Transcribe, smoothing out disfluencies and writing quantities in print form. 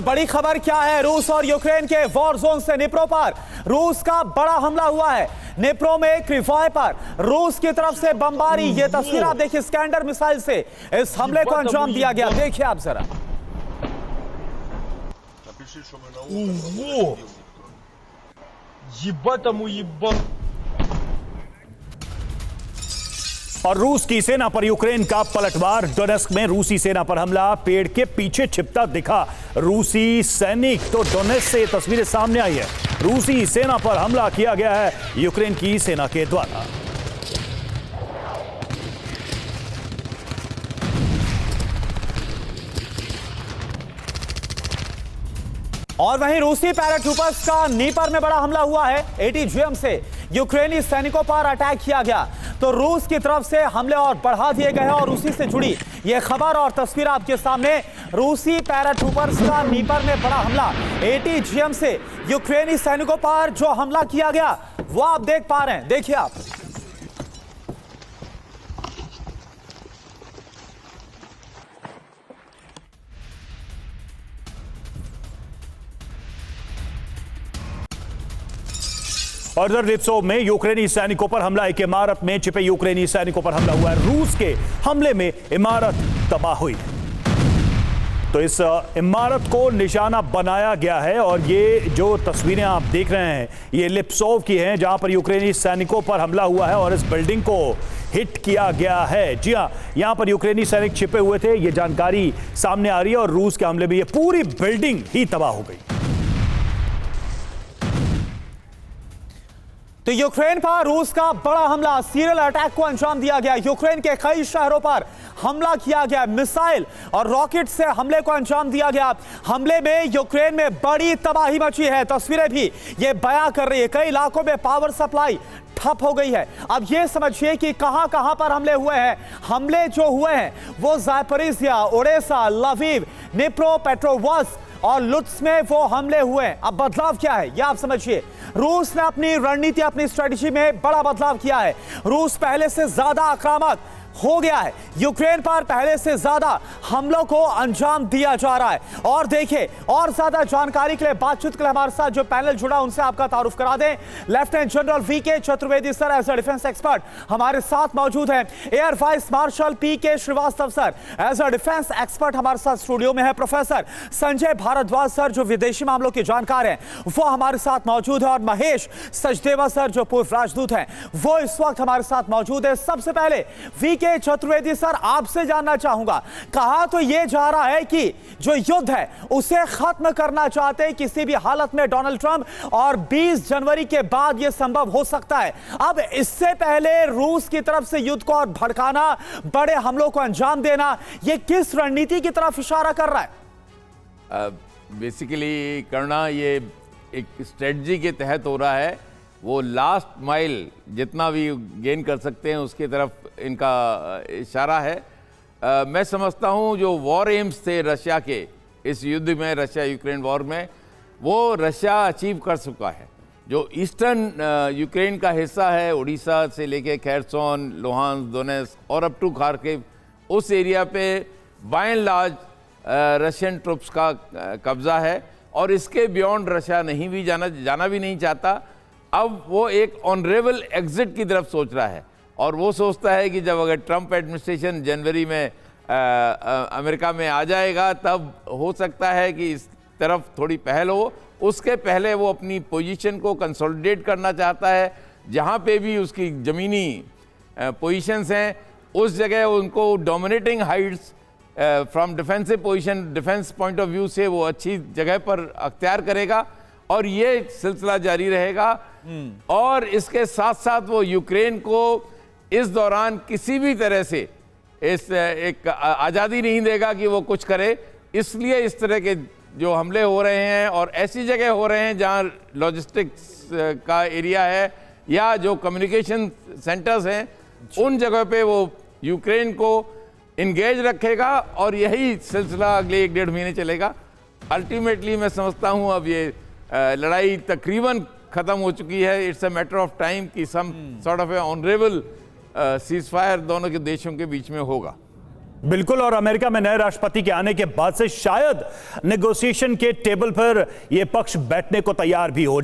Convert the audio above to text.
बड़ी खबर क्या है? रूस और यूक्रेन के वॉर जोन से निप्रो पर रूस का बड़ा हमला हुआ है। निप्रो में क्रिवॉय पर रूस की तरफ से बमबारी। ये तस्वीर आप देखिए, स्कैंडर मिसाइल से इस हमले को अंजाम दिया गया। देखिए आप जरा। और रूस की सेना पर यूक्रेन का पलटवार। डोनेस्क में रूसी सेना पर हमला, पेड़ के पीछे छिपता दिखा रूसी सैनिक। तो डोनेस्क से तस्वीरें सामने आई है, रूसी सेना पर हमला किया गया है यूक्रेन की सेना के द्वारा। और वहीं रूसी पैराट्रूपर्स का नीपर में बड़ा हमला हुआ है। एटीजीएम से यूक्रेनी सैनिकों पर अटैक किया गया, तो रूस की तरफ से हमले और बढ़ा दिए गए हैं। और उसी से जुड़ी यह खबर और तस्वीर आपके सामने। रूसी पैराट्रूपर्स का नीपर में बड़ा हमला, एटीजीएम से यूक्रेनी सैनिकों पर जो हमला किया गया वो आप देख पा रहे हैं। देखिए आप। और इधर लिप्सोव में यूक्रेनी सैनिकों पर हमला, एक इमारत में छिपे यूक्रेनी सैनिकों पर हमला हुआ है। रूस के हमले में इमारत तबाह हुई, तो इस इमारत को निशाना बनाया गया है। और ये जो तस्वीरें आप देख रहे हैं ये लिप्सोव की हैं, जहां पर यूक्रेनी सैनिकों पर हमला हुआ है और इस बिल्डिंग को हिट किया गया है। जी हां, यहां पर यूक्रेनी सैनिक छिपे हुए थे, ये जानकारी सामने आ रही है। और रूस के हमले में ये पूरी बिल्डिंग ही तबाह हो गई। तो यूक्रेन पर रूस का बड़ा हमला, सीरियल अटैक को अंजाम दिया गया। यूक्रेन के कई शहरों पर हमला किया गया, मिसाइल और रॉकेट से हमले को अंजाम दिया गया। हमले में यूक्रेन में बड़ी तबाही मची है, तस्वीरें भी ये बयां कर रही है। कई इलाकों में पावर सप्लाई ठप हो गई है। अब ये समझिए कि कहां पर हमले हुए हैं। हमले जो हुए हैं वो ज़ापोरिज़िया, ओडेसा, लवीव, निप्रो पेट्रोवस्क और लुत्स्क में वो हमले हुए हैं। अब बदलाव क्या है ये आप समझिए। रूस ने अपनी रणनीति, अपनी स्ट्रेटजी में बड़ा बदलाव किया है। रूस पहले से ज्यादा आक्रामक हो गया है। यूक्रेन पर पहले से ज्यादा हमलों को अंजाम दिया जा रहा है। और देखिए, और ज्यादा जानकारी के लिए, बातचीत के लिए हमारे साथ जो पैनल जुड़ा उनसे आपका तारुफ करा दें। Lieutenant general VK Chaturvedi sir as a defence expert हमारे साथ मौजूद हैं। Air vice marshal PK Srivastava sir as a defence expert हमारे साथ स्टूडियो में है। प्रोफेसर संजय भारद्वाज सर जो विदेशी मामलों के जानकार हैं वो हमारे साथ मौजूद है। और महेश सचदेवा सर जो पूर्व राजदूत हैं वो इस वक्त हमारे साथ मौजूद है। सबसे पहले वीके चतुर्वेदी सर, आपसे जानना चाहूंगा, कहा तो यह जा रहा है कि जो युद्ध है उसे खत्म करना चाहते हैं किसी भी हालत में डोनाल्ड ट्रंप, और 20 जनवरी के बाद यह संभव हो सकता है। अब इससे पहले रूस की तरफ से युद्ध को और भड़काना, बड़े हमलों को अंजाम देना, यह किस रणनीति की तरफ इशारा कर रहा है? बेसिकली करना ये एक स्ट्रेटजी के तहत हो रहा है। वो लास्ट माइल जितना भी गेन कर सकते हैं उसकी तरफ इनका इशारा है। मैं समझता हूँ जो वॉर एम्स थे रशिया के इस युद्ध में, रशिया यूक्रेन वॉर में, वो रशिया अचीव कर चुका है। जो ईस्टर्न यूक्रेन का हिस्सा है, उड़ीसा से लेके खैरसोन, लुहांस्क, डोनेस्क और अप टू खार्किव, उस एरिया पे by and large Russian troops का कब्जा है। और इसके बियॉन्ड रशिया नहीं भी जाना भी नहीं चाहता। अब वो एक ऑनरेबल एग्जिट की तरफ सोच रहा है। और वो सोचता है कि जब अगर ट्रंप एडमिनिस्ट्रेशन जनवरी में अमेरिका में आ जाएगा तब हो सकता है कि इस तरफ थोड़ी पहल हो। उसके पहले वो अपनी पोजीशन को कंसोलिडेट करना चाहता है। जहाँ पे भी उसकी ज़मीनी पोजीशंस हैं उस जगह उनको dominating Heights from defensive position, defence point of view से वो अच्छी जगह पर अख्तियार करेगा। और ये सिलसिला जारी रहेगा। और इसके साथ साथ वो यूक्रेन को इस दौरान किसी भी तरह से इस एक आज़ादी नहीं देगा कि वो कुछ करे। इसलिए इस तरह के जो हमले हो रहे हैं और ऐसी जगह हो रहे हैं जहां लॉजिस्टिक्स का एरिया है या जो कम्युनिकेशन सेंटर्स हैं, उन जगह पे वो यूक्रेन को इंगेज रखेगा। और यही सिलसिला अगले 1-1.5 महीने चलेगा। अल्टीमेटली मैं समझता हूँ अब ये लड़ाई तकरीबन ख़त्म हो चुकी है। It's a matter of time कि some sort of honourable ceasefire दोनों के देशों के बीच में होगा। बिल्कुल, और अमेरिका में नए राष्ट्रपति के आने के बाद से शायद नेगोशिएशन के टेबल पर यह पक्ष बैठने को तैयार भी हो जाए।